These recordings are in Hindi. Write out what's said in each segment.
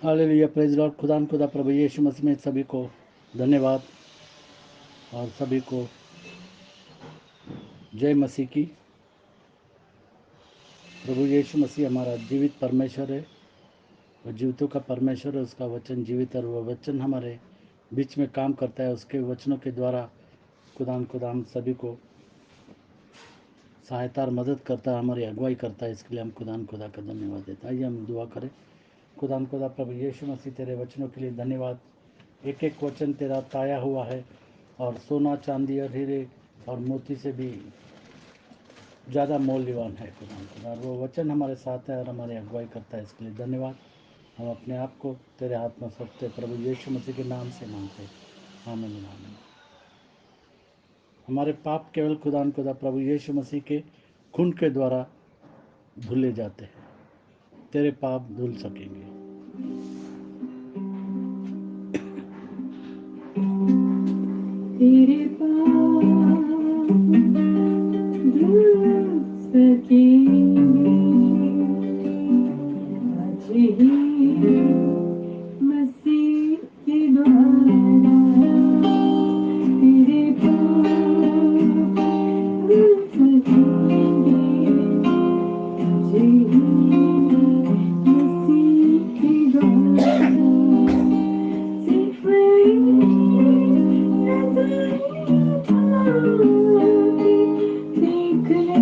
Hallelujah, praise Lord. खुदा प्रभु यीशु मसीह में सभी को धन्यवाद और सभी को जय मसीह की। प्रभु यीशु मसीह हमारा जीवित परमेश्वर है और जीवितों का परमेश्वर है। उसका वचन जीवित है और वह वचन हमारे बीच में काम करता है। उसके वचनों के द्वारा खुदा हम सभी को सहायता और मदद करता है, हमारी अगुवाई करता है। इसके लिए हम खुदा का धन्यवाद देते हैं। आइए हम दुआ करें। खुदा प्रभु यीशु मसीह, तेरे वचनों के लिए धन्यवाद। एक एक वचन तेरा ताया हुआ है और सोना चांदी और हीरे और मोती से भी ज़्यादा मूल्यवान है। खुदा वो वचन हमारे साथ है और हमारी अगुवाई करता है। इसके लिए धन्यवाद। हम अपने आप को तेरे हाथ में सौंपते प्रभु यीशु मसीह के नाम से मांगते। आमीन आमीन। हमारे पाप केवल खुदा प्रभु यीशु मसीह के खून के द्वारा धुले जाते हैं। तेरे पाप धुल सकेंगे। तेरे पाप धुल सकेंगे आज ही मसीह के द्वारा। तेरे पाप धुल सकेंगे आज ही मसीह के द्वारा। सिर्फ देख ले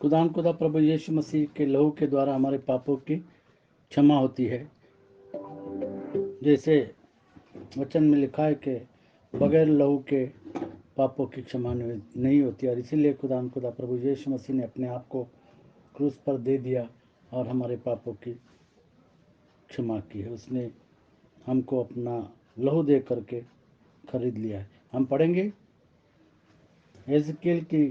खुदान खुदा प्रभु यीशु मसीह के लहू के द्वारा हमारे पापों की क्षमा होती है। जैसे वचन में लिखा है कि बगैर लहू के पापों की क्षमा नहीं होती, और इसीलिए खुदान खुदा प्रभु यीशु मसीह ने अपने आप को क्रूस पर दे दिया और हमारे पापों की क्षमा की है। उसने हमको अपना लहू दे करके खरीद लिया है। हम पढ़ेंगे एजकेल की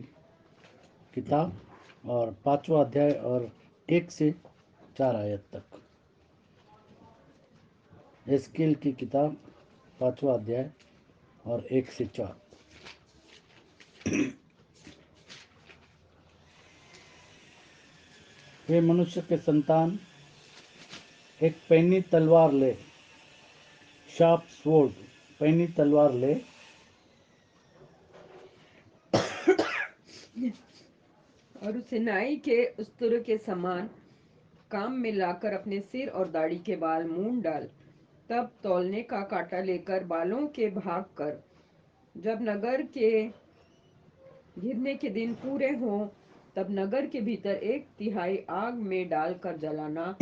किताब और 5वां अध्याय और 1 से 4 आयत तक। एजकेल की किताब 5वां अध्याय और 1 से 4। वे मनुष्य के संतान, एक पैनी तलवार ले, शार्प स्वॉर्ड, पैनी तलवार ले, और उसे नाई के उस्तरे के समान काम में लाकर अपने सिर और दाढ़ी के बाल मूंड डाल। तब तौलने का कांटा लेकर बालों के भाग कर, जब नगर के घिरने के दिन पूरे हों, तब नगर के भीतर 1/3 आग में डालकर जलाना,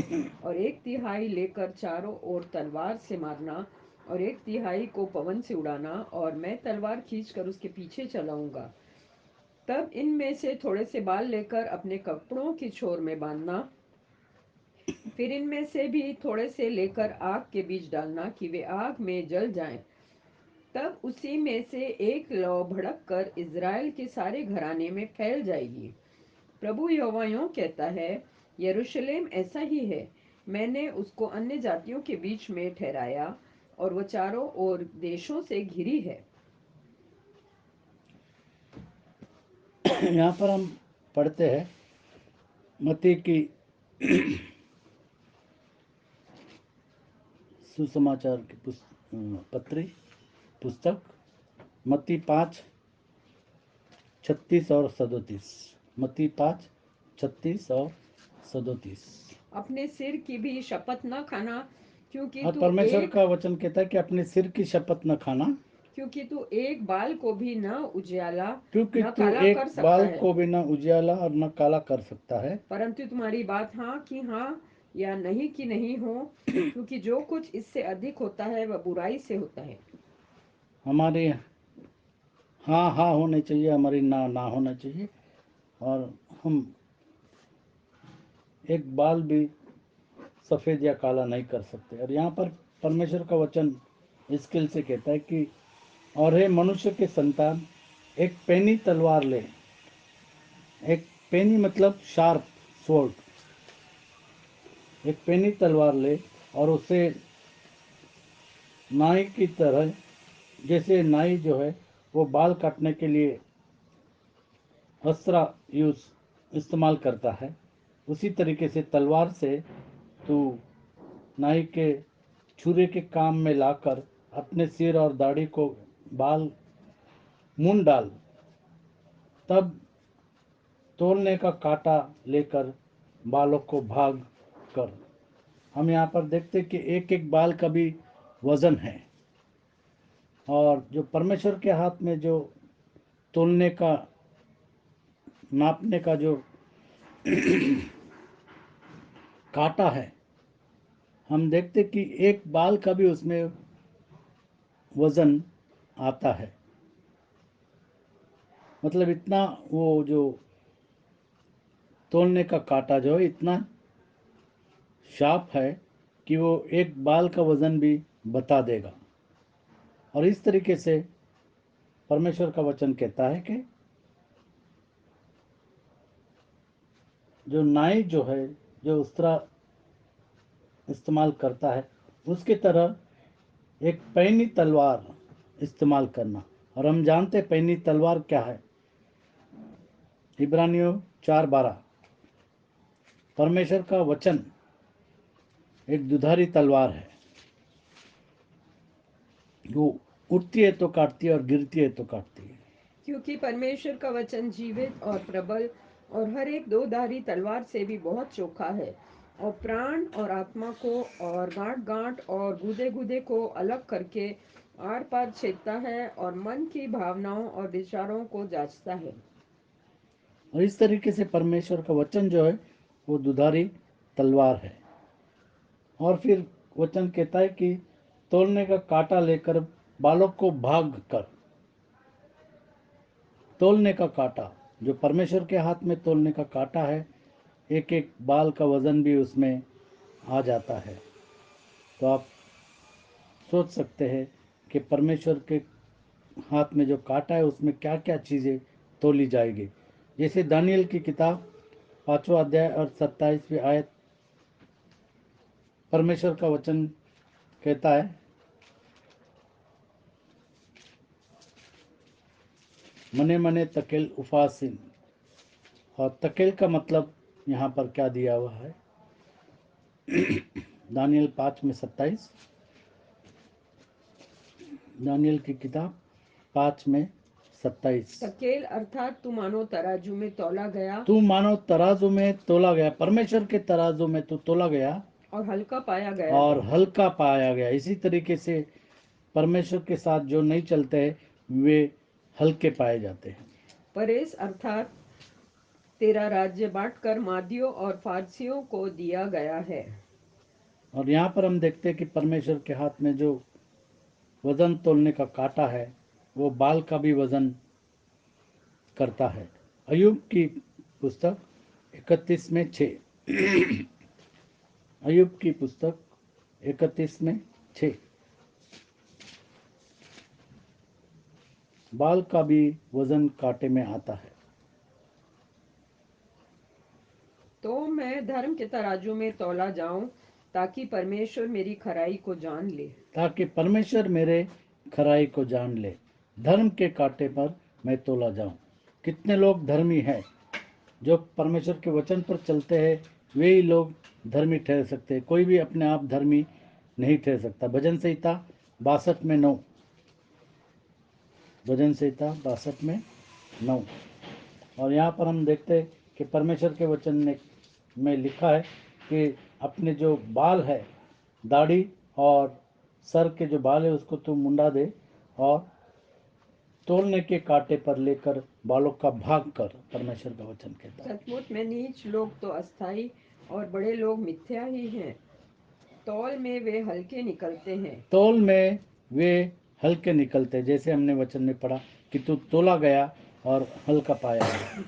और 1/3 लेकर चारों ओर तलवार से मारना, और 1/3 को पवन से उड़ाना, और मैं तलवार खींचकर उसके पीछे चलाऊंगा। तब इनमें से थोड़े से बाल लेकर अपने कपड़ों की छोर में बांधना, फिर इनमें से भी थोड़े से लेकर आग के बीच डालना कि वे आग में जल जाएं। तब उसी में से एक लौ भड़क कर इज़राइल के सारे घराने में फैल जाएगी। प्रभु यहोवा यूं कहता है, यरूशलेम ऐसा ही है, मैंने उसको अन्य जातियों के बीच में ठहराया, और वह चारों ओर देशों से घिरी है। यहाँ पर हम पढ़ते हैं मत्ती की सुसमाचार की पुस्तक मत्ती 5:36 और 37। मत्ती 5:36 और 37। अपने सिर की भी शपथ न खाना, क्योंकि और तू परमेश्वर एक का वचन कहता है कि अपने सिर की शपथ न खाना, क्योंकि तू एक बाल को भी न उजियाला क्योंकि न तू काला एक कर सकता बाल है, को भी न उजियाला और न काला कर सकता है। परंतु तुम्हारी बात हाँ कि हाँ या नहीं कि नहीं हो, क्योंकि जो कुछ इससे अधिक होता है वह बुराई से होता है। हमारे हाँ हाँ होने चाहिए, हमारी ना ना होना चाहिए, और हम एक बाल भी सफ़ेद या काला नहीं कर सकते। और यहाँ पर परमेश्वर का वचन स्किल से कहता है कि और हे मनुष्य के संतान, एक पैनी तलवार ले। एक पैनी मतलब शार्प स्वॉर्ड। एक पैनी तलवार ले और उसे नाई की तरह, जैसे नाई जो है वो बाल काटने के लिए अस्त्र इस्तेमाल करता है, उसी तरीके से तलवार से तू नाई के छुरे के काम में लाकर अपने सिर और दाढ़ी को बाल मुंड डाल। तब तोलने का कांटा लेकर बालों को भाग कर। हम यहाँ पर देखते कि एक एक बाल का भी वजन है, और जो परमेश्वर के हाथ में जो तोलने का, नापने का जो कांटा है, हम देखते कि एक बाल का भी उसमें वजन आता है। मतलब इतना वो जो तोलने का कांटा जो है इतना शार्प है कि वो एक बाल का वजन भी बता देगा। और इस तरीके से परमेश्वर का वचन कहता है कि जो नाई जो है, जो उस्तरा इस्तेमाल करता है, उसकी तरह एक पैनी तलवार इस्तेमाल करना। और हम जानते हैं पैनी तलवार क्या है। इब्रानियों 4:12। परमेश्वर का वचन एक दुधारी तलवार है, वो उठती है तो काटती है और गिरती है तो काटती है। क्योंकि परमेश्वर का वचन जीवित और प्रबल और हर एक दो-धारी तलवार से भी बहुत चोखा है, और प्राण और आत्मा को और गांठ गांठ और गुदे गुदे को अलग करके आर पार छेदता है, और मन की भावनाओं और विचारों को जांचता है। और इस तरीके से परमेश्वर का वचन जो है वो दुधारी तलवार है। और फिर वचन कहता है कि तोलने का कांटा लेकर बालक को भाग कर। तोलने का कांटा, जो परमेश्वर के हाथ में तोलने का कांटा है, एक एक बाल का वजन भी उसमें आ जाता है। तो आप सोच सकते हैं कि परमेश्वर के हाथ में जो कांटा है उसमें क्या क्या चीज़ें तोली जाएगी। जैसे दानियल की किताब 5वां अध्याय और 27वीं आयत, परमेश्वर का वचन कहता है, मने मने तकेल उफासिन। और तकेल का मतलब यहाँ पर क्या दिया हुआ है, दानियल 5:27, दानियल की किताब 5:27। तकेल अर्थात तू मानो तराजू में तौला गया तू मानो तराजू में तोला गया, परमेश्वर के तराजू में तू तोला गया और हल्का पाया गया और है। हल्का पाया गया। इसी तरीके से परमेश्वर के साथ जो नहीं चलते हैं वे हल्के पाए जाते हैं। परेस अर्थात तेरा राज्य बांटकर मादियों और फारसियों को दिया गया है। और यहाँ पर हम देखते हैं कि परमेश्वर के हाथ में जो वजन तोलने का कांटा है वो बाल का भी वजन करता है। अय्यूब की पुस्तक 31:6, अय्यूब की पुस्तक 31:6, बाल का भी वजन कांटे में आता है। तो मैं धर्म के तराजू में तौला जाऊं ताकि परमेश्वर मेरी खराई को जान ले। ताकि परमेश्वर मेरे खराई को जान ले, धर्म के कांटे पर मैं तोला जाऊं। कितने लोग धर्मी हैं, जो परमेश्वर के वचन पर चलते हैं वे ही लोग धर्मी ठहर सकते हैं। कोई भी अपने आप धर्मी नहीं ठहर सकता। भजन संहिता 62:9, भजन संहिता 62:9। और यहाँ पर हम देखते हैं कि परमेश्वर के वचन में लिखा है कि अपने जो बाल है, दाढ़ी और सर के जो बाल है उसको तू मुंडा दे और तोलने के कांटे पर लेकर बालों का भाग कर, परमेश्वर का वचन कहता है। सचमुच में नीच लोग तो अस्थाई और बड़े लोग मिथ्या ही हैं। तौल में वे हल्के निकलते हैं। तोल में वे हल्के निकलते, जैसे हमने वचन में पढ़ा कि तू तोला गया और हल्का पाया गया।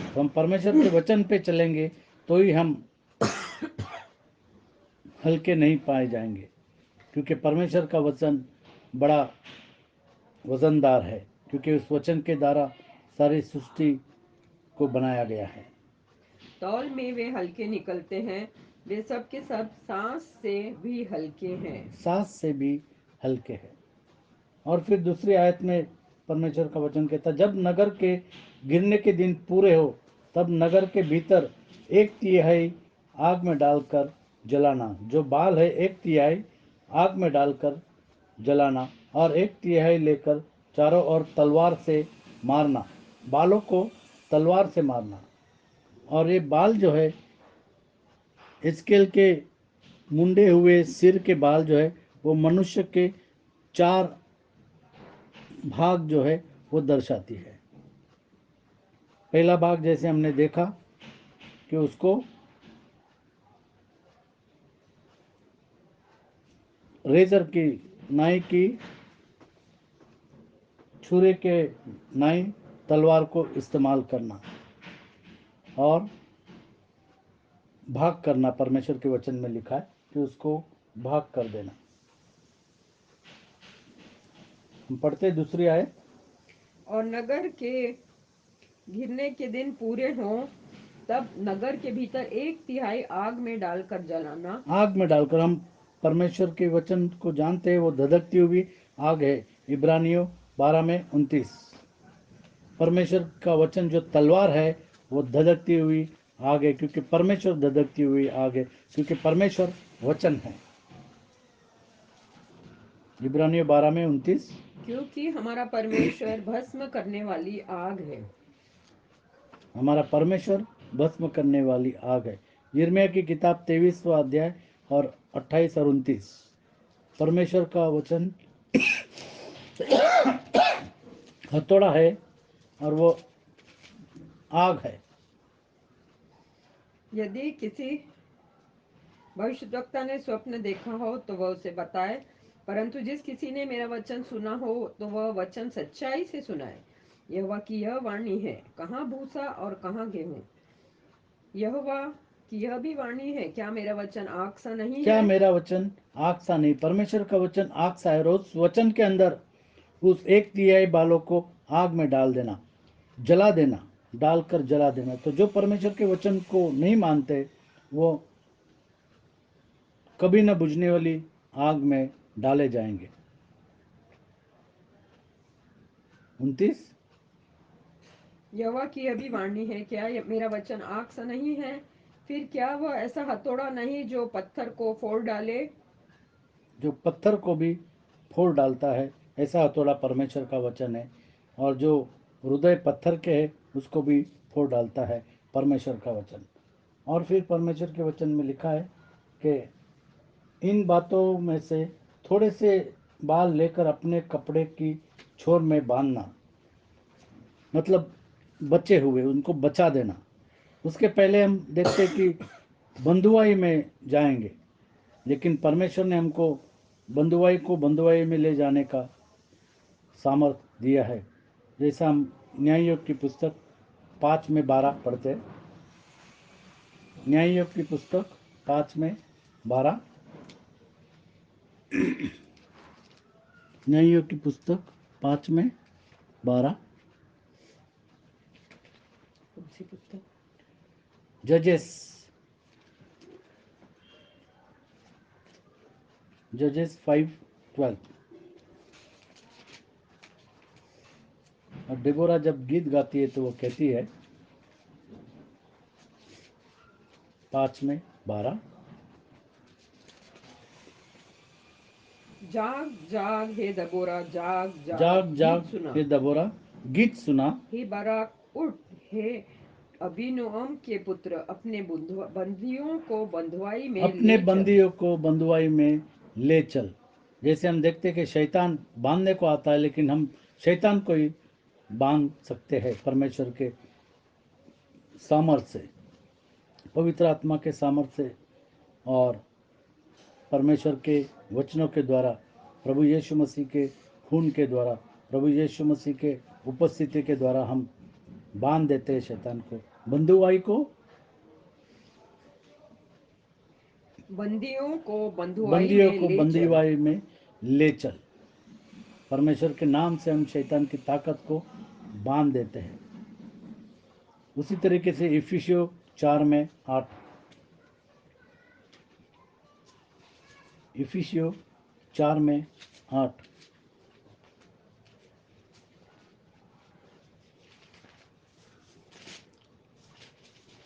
तो हम परमेश्वर के वचन पे चलेंगे तो ही हम हल्के नहीं पाए जाएंगे, क्योंकि परमेश्वर का वचन बड़ा वजनदार है, क्योंकि उस वचन के द्वारा सारी सृष्टि को बनाया गया है। तौल में वे हल्के निकलते हैं, वे सब के सब सांस से भी हल्के हैं। सांस से भी हल्के हैं। और फिर दूसरी आयत में परमेश्वर का वचन कहता है, जब नगर के गिरने के दिन पूरे हो तब नगर के भीतर 1/3 आग में डालकर जलाना। जो बाल है 1/3 आग में डालकर जलाना और 1/3 लेकर चारों ओर तलवार से मारना, बालों को तलवार से मारना। और ये बाल जो है, हिजकेल के मुंडे हुए सिर के बाल जो है वो मनुष्य के 4 भाग जो है वो दर्शाती है। पहला भाग जैसे हमने देखा कि उसको रेजर की नाई की छुरे के नाई तलवार को इस्तेमाल करना और भाग करना। परमेश्वर के वचन में लिखा है कि उसको भाग कर देना। हम पढ़ते दूसरी आयत, और नगर के गिरने के दिन पूरे हों तब नगर के भीतर 1/3 आग में डालकर जलाना। आग में डालकर। हम परमेश्वर के वचन को जानते हैं, वो धधकती हुई आग है। इब्रानियों 12:29, परमेश्वर का वचन जो तलवार है वो धधकती हुई आग है, क्योंकि परमेश्वर धधकती हुई आग है, क्योंकि परमेश्वर वचन है। इब्रानियों 12:29, क्योंकि हमारा परमेश्वर भस्म करने वाली आग है। हमारा परमेश्वर भस्म करने वाली आग है। यिर्मयाह की किताब 23वां अध्याय और 28 और 29, परमेश्वर का वचन हथौड़ा है और वो आग है। यदि किसी भविष्यद्वक्ता ने स्वप्न देखा हो तो वह उसे बताए, परंतु जिस किसी ने मेरा वचन सुना हो तो वह वचन सच्चाई से सुनाए। यहोवा की यह वाणी है, कहाँ भूसा और कहाँ गेहूं। यहोवा की यह भी वाणी है, क्या मेरा वचन आग सा नहीं क्या है। मेरा वचन आग सा नहीं? परमेश्वर का वचन आग सा है, और उस वचन के अंदर उस 1/3 बालों को आग में डाल देना, जला देना, डालकर जला देना। तो जो परमेश्वर के वचन को नहीं मानते वो कभी न बुझने वाली आग में डाले जाएंगे। 29। यहोवा की यह भी वाणी है, क्या मेरा वचन आग सा नहीं है। फिर क्या वह ऐसा हथौड़ा नहीं जो पत्थर को फोड़ डाले। जो पत्थर को भी फोड़ डालता है, ऐसा हथौड़ा परमेश्वर का वचन है। और जो हृदय पत्थर के है उसको भी फोड़ डालता है परमेश्वर का वचन। और फिर परमेश्वर के वचन में लिखा है कि इन बातों में से थोड़े से बाल लेकर अपने कपड़े की छोर में बांधना, मतलब बचे हुए उनको बचा देना। उसके पहले हम देखते कि बंधुआई में जाएंगे, लेकिन परमेश्वर ने हमको बंधुआई को बंधुआई में ले जाने का सामर्थ्य दिया है। जैसा हम न्याययोग की पुस्तक 5:12 पढ़ते हैं। न्याययोग की पुस्तक 5:12। न्याययोग की पुस्तक 5:12। कौन सी पुस्तक। जजेस 5:12। और डिबोरा जब गीत गाती है तो वो कहती है 5:12, जाग जाग हे दबोरा, जाग जाग जाग जाग गीत सुना। हे दबोरा, गीत सुना। हे बाराक उठ, हे अबीनोअम के पुत्र, अपने बंदियों को बंधुआई में अपने ले चल। बंदियों को बंधुआई में ले चल। जैसे हम देखते हैं कि शैतान बांधने को आता है, लेकिन हम शैतान को ही बांध सकते हैं परमेश्वर के सामर्थ्य से, पवित्र आत्मा के सामर्थ्य से, और परमेश्वर के वचनों के द्वारा, प्रभु यीशु मसीह के खून के द्वारा, प्रभु यीशु मसीह के उपस्थिति के द्वारा हम बांध देते हैं शैतान को, बंधुआई को, बंदियों को बंधुआई बंदियों में को ले चल। बंदीवाई में ले चल। परमेश्वर के नाम से हम शैतान की ताकत को बांध देते हैं। उसी तरीके से इफिसियों 4:8। इफिसियों 4:8।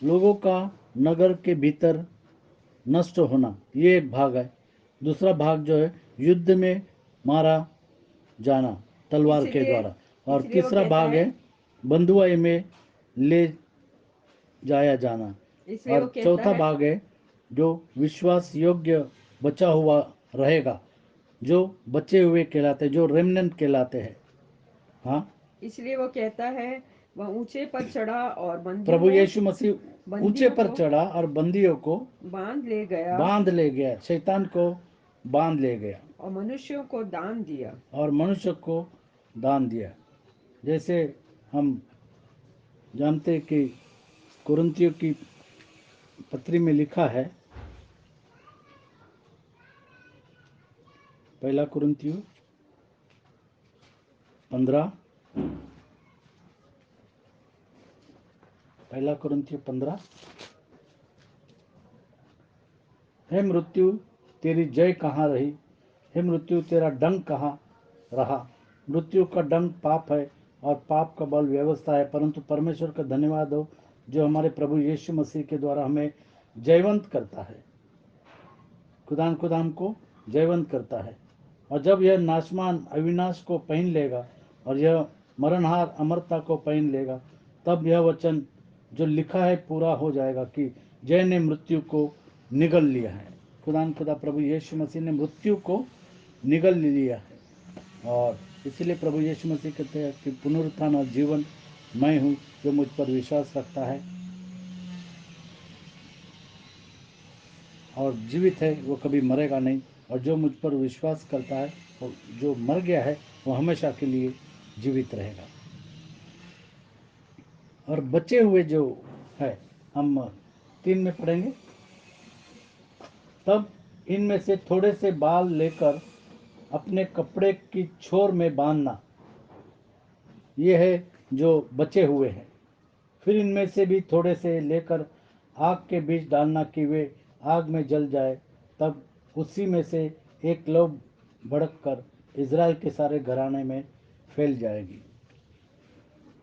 लोगों का नगर के भीतर नष्ट होना, ये एक भाग है। दूसरा भाग जो है युद्ध में मारा जाना तलवार के इसलिए द्वारा। और इसलिए वो तीसरा कहता भाग है है बंधुआई में ले जाया जाना। इसलिए वो और कहता चौथा है भाग है जो विश्वास योग्य बचा हुआ रहेगा, जो बचे हुए कहलाते हैं, जो रेमनेंट कहलाते हैं। हाँ, इसलिए वो कहता है वह ऊंचे पर चढ़ा और प्रभु यीशु मसीह ऊंचे बंदियों पर को चढ़ा और बंदियों को बांध ले गया बांध ले गया, शैतान को बांध ले गया और मनुष्यों को दान दिया। और मनुष्य को दान दिया। जैसे हम जानते हैं कि कुरिन्थियों की पत्री में लिखा है, पहला कुरिन्थियों 15, पहला कुरिन्थियों 15। हे मृत्यु तेरी जय कहाँ रही? हे मृत्यु तेरा डंक कहाँ रहा? मृत्यु का डंक पाप है और पाप का बल व्यवस्था है, परंतु परमेश्वर का धन्यवाद हो जो हमारे प्रभु यीशु मसीह के द्वारा हमें जयवंत करता है, खुदान खुदाम को जयवंत करता है। और जब यह नाशमान अविनाश को पहन लेगा और यह मरणहार अमरता को पहन लेगा, तब यह वचन जो लिखा है पूरा हो जाएगा कि जय ने मृत्यु को निगल लिया है। खुदान खुदा प्रभु यीशु मसीह ने मृत्यु को निगल लिया है। और इसीलिए प्रभु यीशु मसीह कहते हैं कि पुनरुत्थान और जीवन मैं हूँ, जो मुझ पर विश्वास रखता है और जीवित है, वो कभी मरेगा नहीं। और जो मुझ पर विश्वास करता है, और जो मर गया है, वो हमेशा के लिए जीवित रहेगा। और बचे हुए जो है, हम 3 में पढ़ेंगे। तब इनमें से थोड़े से बाल लेकर अपने कपड़े की छोर में बांधना, ये है जो बचे हुए हैं। फिर इनमें से भी थोड़े से लेकर आग के बीच डालना कि वे आग में जल जाए। तब उसी में से एक लौ भड़क कर इज़राइल के सारे घराने में फैल जाएगी।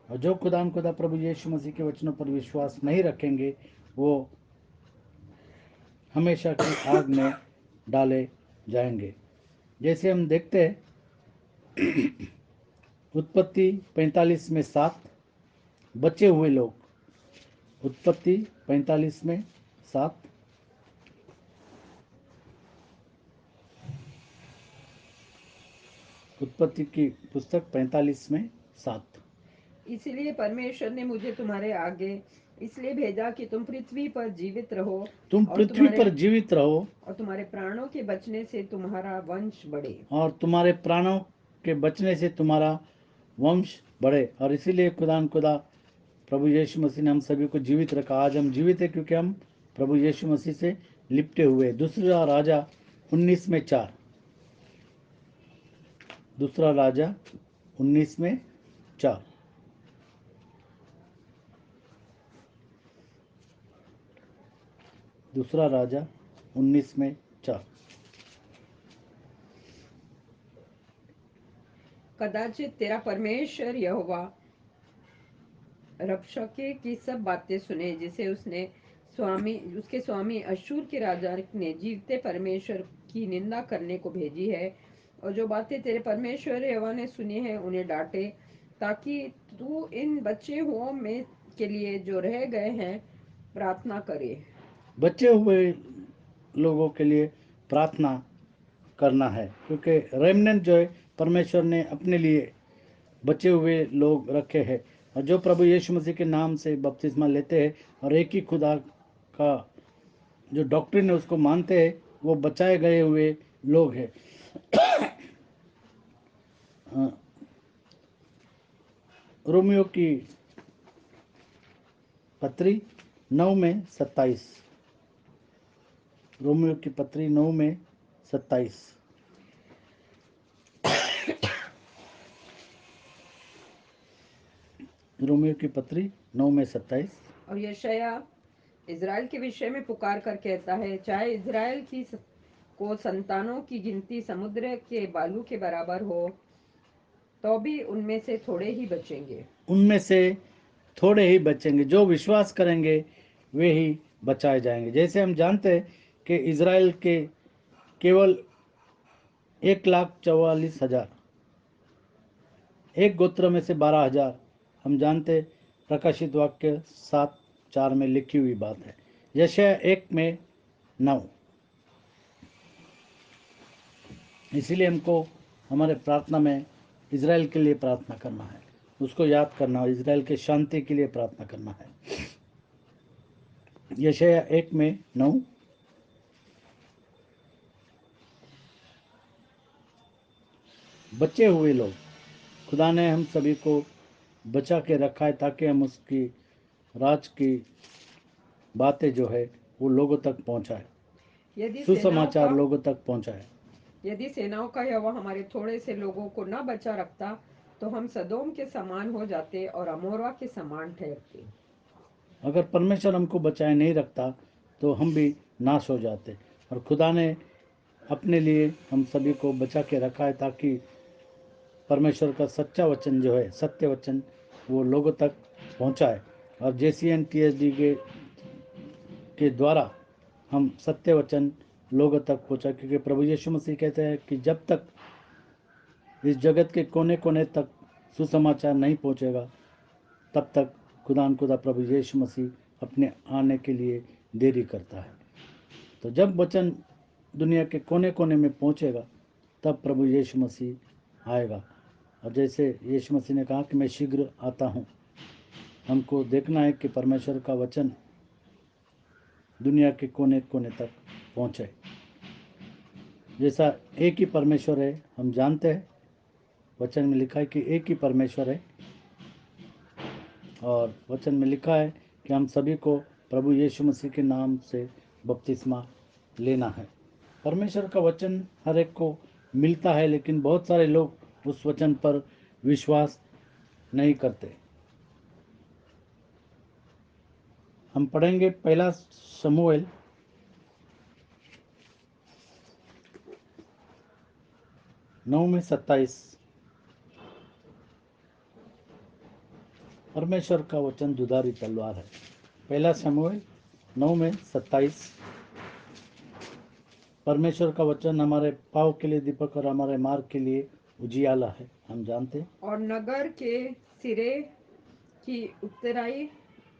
और जो खुदा प्रभु यीशु मसीह के वचनों पर विश्वास नहीं रखेंगे, वो हमेशा की आग में डाले जाएंगे। जैसे हम देखते हैं उत्पत्ति 45 में 7 बचे हुए लोग। उत्पत्ति 45 में 7। उत्पत्ति की पुस्तक 45 में 7। इसलिए परमेश्वर ने मुझे तुम्हारे आगे इसलिए भेजा कि तुम पृथ्वी पर जीवित रहो तुम और पृथ्वी तुम्हारे पर जीवित रहो और तुम्हारे प्राणों के बचने से तुम्हारा वंश बढ़े। और तुम्हारे प्राणों के बचने से तुम्हारा वंश बढ़े। और इसीलिए खुदा प्रभु यीशु मसीह ने हम सभी को जीवित रखा। आज हम जीवित हैं क्योंकि हम प्रभु यीशु मसीह से लिपटे हुए। दूसरा राजा 19 में 4। दूसरा राजा 19 में 4। दूसरा राजा 19 में 4। कदाचित तेरा परमेश्वर यहोवा रबशके की सब बातें सुने जिसे उसके स्वामी अशूर के राजा ने जीवते परमेश्वर की निंदा करने को भेजी है। और जो बातें तेरे परमेश्वर यहोवा ने सुनी है उन्हें डांटे, ताकि तू इन बचे हुओं में के लिए जो रह गए हैं प्रार्थना करे। बचे हुए लोगों के लिए प्रार्थना करना है, क्योंकि रेमनेंट जो है परमेश्वर ने अपने लिए बचे हुए लोग रखे हैं। और जो प्रभु यीशु मसीह के नाम से बपतिस्मा लेते हैं और एक ही खुदा का जो डॉक्ट्रिन है उसको मानते हैं, वो बचाए गए हुए लोग हैं। रोमियो की पत्री 9 में 27। रोमियो की पत्री 9 में 27। रोमियो की पत्री 9 में 27। और यशाया इज़राइल के विषय में पुकार कर कहता है, चाहे इज़राइल को संतानों की गिनती समुद्र के बालू के बराबर हो, तो भी उनमें से थोड़े ही बचेंगे। उनमें से थोड़े ही बचेंगे। जो विश्वास करेंगे वे ही बचाए जाएंगे। जैसे हम जानते हैं कि इज़राइल के केवल 1,44,000, एक गोत्र में से 12,000। हम जानते प्रकाशित वाक्य 7:4 में लिखी हुई बात है। यशाया 1 में 9। इसीलिए हमको हमारे प्रार्थना में इज़राइल के लिए प्रार्थना करना है, उसको याद करना है, इज़राइल के शांति के लिए प्रार्थना करना है। यशाया 1 में 9। बचे हुए लोग, खुदा ने हम सभी को बचा के रखा है ताकि हम उसकी राज की बातें जो है वो लोगों तक पहुंचाए, सुसमाचार लोगों तक पहुंचाए। यदि सेनाओं का यहोवा हमारे थोड़े से लोगों को न बचा रखता, तो हम सदोम के समान हो जाते और अमोरा के समान ठहरते। अगर परमेश्वर हमको बचाए नहीं रखता तो हम भी नाश हो जाते। और खुदा ने अपने लिए हम सभी को बचा के रखा है ताकि परमेश्वर का सच्चा वचन जो है, सत्य वचन, वो लोगों तक पहुंचाए। और JCNTSD के द्वारा हम सत्य वचन लोगों तक पहुंचाए, क्योंकि प्रभु यीशु मसीह कहते हैं कि जब तक इस जगत के कोने कोने तक सुसमाचार नहीं पहुंचेगा, तब तक खुदा प्रभु यीशु मसीह अपने आने के लिए देरी करता है। तो जब वचन दुनिया के कोने कोने में पहुंचेगा, तब प्रभु यीशु मसीह आएगा। और जैसे यीशु मसीह ने कहा कि मैं शीघ्र आता हूँ, हमको देखना है कि परमेश्वर का वचन दुनिया के कोने कोने तक पहुँचे। जैसा एक ही परमेश्वर है, हम जानते हैं, वचन में लिखा है कि एक ही परमेश्वर है, और वचन में लिखा है कि हम सभी को प्रभु यीशु मसीह के नाम से बपतिस्मा लेना है। परमेश्वर का वचन हर एक को मिलता है, लेकिन बहुत सारे लोग उस वचन पर विश्वास नहीं करते। हम पढ़ेंगे पहला शमूएल 9:27। परमेश्वर का वचन दुधारी तलवार है। पहला शमूएल 9:27। परमेश्वर का वचन हमारे पाँव के लिए दीपक और हमारे मार्ग के लिए उजियाला है, हम जानते हैं। और नगर के सिरे की उत्तराई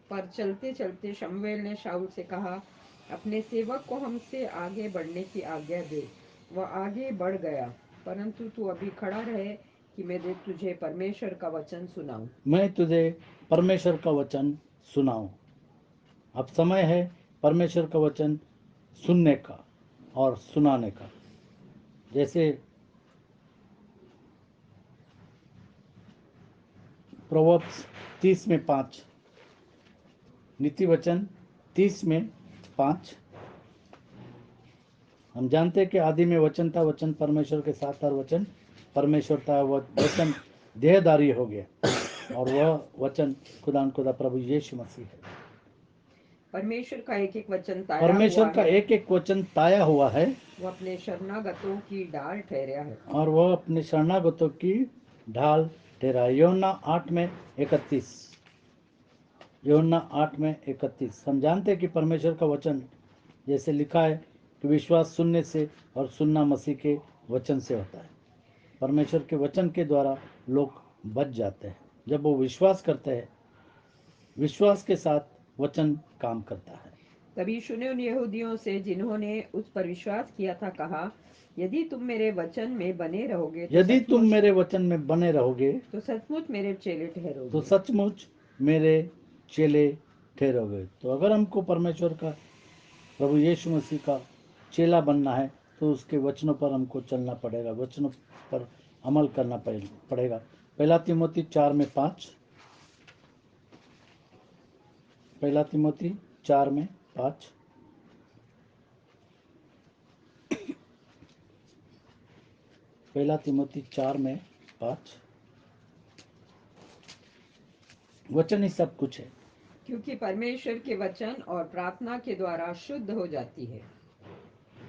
पर चलते चलते शमूएल ने शाऊल से कहा, अपने सेवक को हमसे आगे बढ़ने की आज्ञा दे। वह आगे बढ़ गया, परंतु तू अभी खड़ा रहे कि मैं तुझे परमेश्वर का वचन सुनाऊं। मैं तुझे परमेश्वर का वचन सुनाऊं। अब समय है परमेश्वर का वचन सुनने का और सुनाने का। जैसे प्रोवर्ब्स 30:5, नीति वचन 30:5। हम जानते हैं कि आदि में वचन था, वचन परमेश्वर के साथ था, वचन परमेश्वर था, वह वचन देहधारी हो गया, और वह वचन खुदा प्रभु यीशु मसीह है। परमेश्वर का एक एक वचन ताया परमेश्वर हुआ का है। एक एक वचन ताया हुआ है, वह अपने शरणागतों की ढाल ठहरा है। और वह अपने शरणागतों की ढाल ठहरा। योना 8:31। योना 8:31। हम जानते हैं कि परमेश्वर का वचन जैसे लिखा है कि विश्वास सुनने से और सुनना मसीह के वचन से होता है। परमेश्वर के वचन के द्वारा लोग बच जाते हैं जब वो विश्वास करते हैं। विश्वास के साथ वचन काम करता है। तभी यीशु ने उन यहूदियों से जिन्होंने उस पर विश्वास किया था कहा, यदि तुम मेरे वचन में बने रहोगे यदि तुम मेरे वचन में बने रहोगे तो सचमुच मेरे चेले तो ठहरोगे। सचमुच मेरे चेले ठहरोगे। तो अगर हमको परमेश्वर का, प्रभु यीशु मसीह का चेला बनना है तो उसके वचनों पर हमको चलना पड़ेगा, वचनों पर अमल करना पड़ेगा। पहला तिमोथी 4:5। पहला तिमोथी 4:5। पहला तिमोथी 4:5। वचन ही सब कुछ है। क्योंकि परमेश्वर के वचन और प्रार्थना के द्वारा शुद्ध हो जाती है।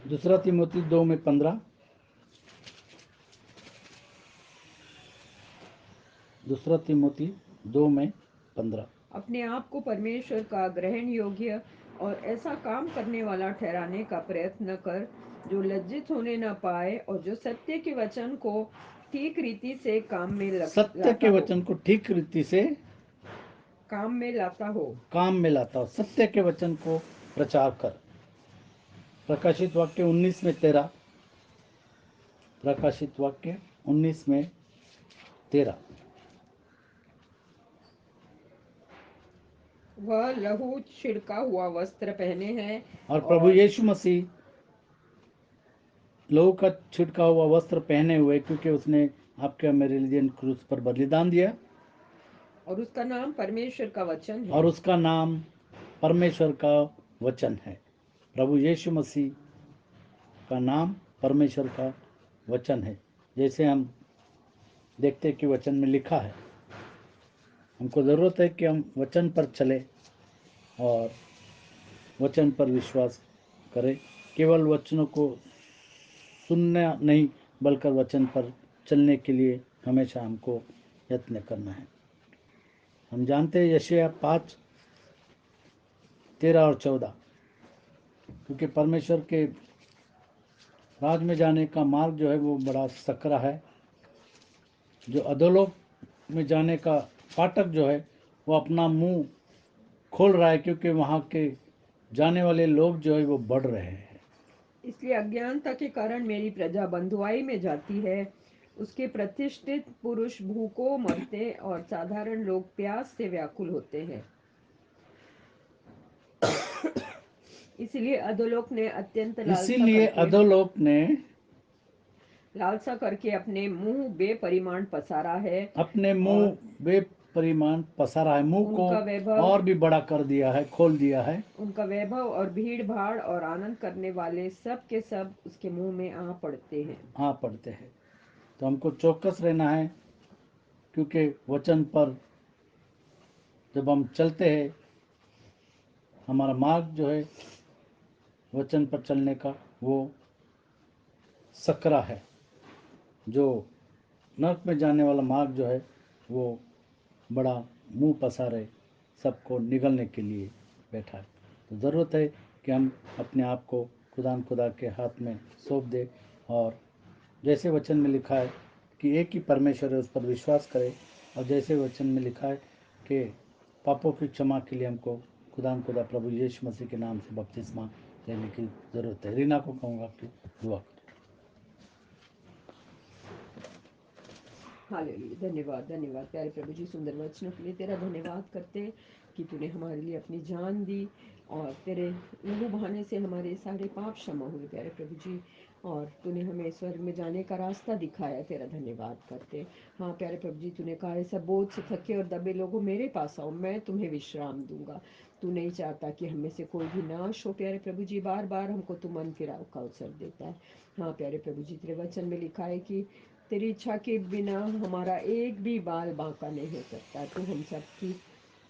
दूसरा तिमोथी 2:15। दूसरा तिमोथी 2:15। अपने आप को परमेश्वर का ग्रहण योग्य और ऐसा काम करने वाला ठहराने का प्रयत्न कर जो लज्जित होने न पाए और जो सत्य के वचन को ठीक रीति से सत्य के वचन को ठीक रीति से काम में लाता हो। काम में लाता हो। सत्य के वचन को प्रचार कर। प्रकाशित वाक्य 19:13। प्रकाशित वाक्य 19:13। वह लहू छिड़का हुआ वस्त्र पहने हैं और प्रभु यीशु मसीह लहू का छिड़का हुआ वस्त्र पहने हुए, क्योंकि उसने आपके और मेरे लिए क्रूस पर बलिदान दिया, और उसका नाम परमेश्वर का वचन है। और उसका नाम परमेश्वर का वचन है। प्रभु यीशु मसीह का नाम परमेश्वर का वचन है। जैसे हम देखते हैं कि वचन में लिखा है, हमको ज़रूरत है कि हम वचन पर चले और वचन पर विश्वास करें। केवल वचनों को सुनना नहीं, बल्कि वचन पर चलने के लिए हमेशा हमको यत्न करना है। हम जानते हैं यशायाह 5:13 और 14, क्योंकि परमेश्वर के राज में जाने का मार्ग जो है वो बड़ा सकरा है। जो अधोलोक में जाने का फाटक जो है वो अपना मुंह खोल रहा है, क्योंकि वहाँ के जाने वाले लोग जो है वो बढ़ रहे हैं। इसलिए अज्ञानता के कारण मेरी प्रजा बंधुआई में जाती है। उसके प्रतिष्ठित पुरुष भूखों मरते और साधारण लोग प्यास से व्याकुल होते हैं। इसीलिए अधोलोक ने अत्यंत इसीलिए अधोलोक ने लालसा करके अपने मुंह बेपरिमाण पसारा है अपने और मुंह बेपरिमाण पसारा है, मुंह को उनका वैभव और भी बड़ा कर दिया है, खोल दिया है। उनका वैभव और भीड़ भाड़ और आनंद करने वाले सब के सब उसके मुंह में आ पड़ते हैं। हाँ पढ़ते हैं। तो हमको चौकस रहना है, क्योंकि वचन पर जब हम चलते हैं, हमारा मार्ग जो है वचन पर चलने का वो सकरा है। जो नरक में जाने वाला मार्ग जो है वो बड़ा मुंह पसारे सबको निगलने के लिए बैठा है। तो ज़रूरत है कि हम अपने आप को खुदा के हाथ में सौंप दें, और जैसे वचन में लिखा है कि एक ही परमेश्वर है, उस पर विश्वास करें। और जैसे वचन में लिखा है कि पापों की क्षमा के लिए हमको खुदा प्रभु यीशु मसीह के नाम से बपतिस्मा लेने की ज़रूरत है। रीना को कहूँगा कि दुआ करें। हालेलुया। धन्यवाद धन्यवाद प्यारे प्रभु जी, सुंदर वचनों के लिए तेरा धन्यवाद करते हैं कि तूने हमारे लिए अपनी जान दी और तेरे लहू बहाने से हमारे सारे पाप क्षमा हुए प्यारे प्रभु जी, और तूने हमें स्वर्ग में जाने का रास्ता दिखाया, तेरा धन्यवाद करते हैं। हाँ प्यारे प्रभु जी, तूने कहा है सब बोझ से थके और दबे लोगों मेरे पास आओ, मैं तुम्हें विश्राम दूंगा। तू नहीं चाहता कि हम में से कोई भी नाश हो प्यारे प्रभु जी, बार बार हमको तू मन फिराव का अवसर देता है। हाँ प्यारे प्रभु जी, तेरे वचन में लिखा है कि तेरी इच्छा के बिना हमारा एक भी बाल बांका नहीं हो सकता। तू हम सब की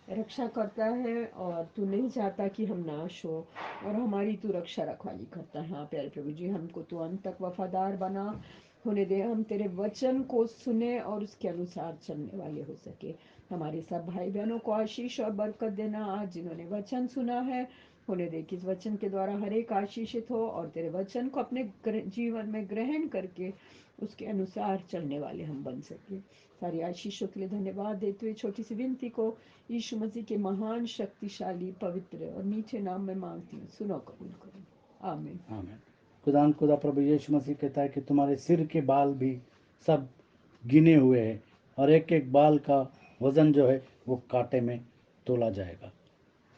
रक्षा करता है और तू नहीं चाहता कि हम नाश हो, और हमारी तू रक्षा रखवाली करता है। हाँ प्यारे प्रभु जी, हमको तू अंत तक वफादार बना होने दे, हम तेरे वचन को सुने और उसके अनुसार चलने वाले हो सके। हमारे सब भाई बहनों को आशीष और बरकत देना, आज जिन्होंने वचन सुना है होने दे कि इस वचन के द्वारा हर एक आशीषित हो और तेरे वचन को अपने जीवन में ग्रहण करके उसके अनुसार चलने वाले हम बन सके। सारी आशीषों के लिए धन्यवाद देते हुए छोटी सी विनती को यीशु मसीह के महान शक्तिशाली पवित्र और मीठे नाम में मांगती हूँ, सुनो कबूल करो, आमीन। आमीन। खुदा प्रभु यीशु मसीह कहता है कि तुम्हारे सिर के बाल भी सब गिने हुए हैं, और एक एक बाल का वज़न जो है वो कांटे में तोला जाएगा।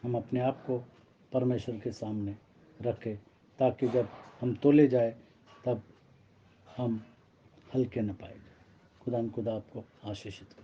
हम अपने आप को परमेश्वर के सामने रखें, ताकि जब हम तोले जाए तब हम हल्के न पाए। खुदा आपको आशीषित करे।